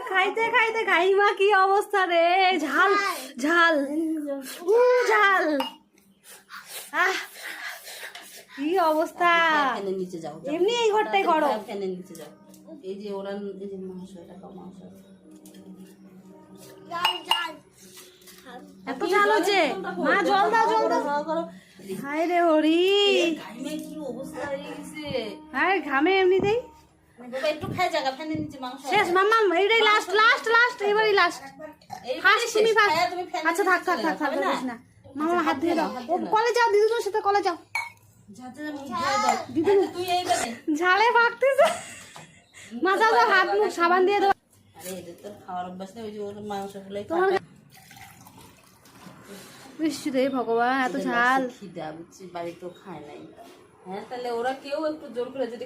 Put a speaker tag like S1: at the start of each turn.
S1: খাইতে খাইতে খাইমা কি অবস্থা রে। ঝাল ঝাল ঝাল, কি অবস্থা।
S2: ফ্যানের নিচে যাও,
S1: এমনি এই ঘরটাই গরম।
S2: ফ্যানের নিচে যাও। এই যে ওরা এই যে মাংস, এটা খাও মাংস।
S1: এত ঝাল হচ্ছে মা, জল দাও জল দাও। হায় রে হরি,
S2: ঘামে কি অবস্থা হয়ে গেছে।
S1: হায় ঘামে এমনিতেই।
S2: বাবা একটু খায় জায়গা, ফ্যানের নিচে মাংস।
S1: শেষ মাম্মা, এইটাই লাস্ট লাস্ট লাস্ট, এবারই লাস্ট। ফার্স্ট তুমি ফার্স্ট। আচ্ছা থাক থাক থাক থাক না মামা, হাত ধুয়ে দাও। ও কলে যাও, দিদির সাথে কলে যাও।
S2: দিদি তুই এইবারে
S1: ঝালে ভাগতেছে মা, যাও যাও, হাত মুখ সাবান দিয়ে দাও।
S2: আরে এদের তো খাওয়ার অভ্যাস নেই, ওই যে ওর মাংসগুলোই
S1: তোমার বৃষ্টি রে ভগবান, এত ঝাল।
S2: খিদা বুঝছি, বাড়িতেও খায় নাই। হ্যাঁ তাহলে ওরা কেউ একটু জোর করে যদি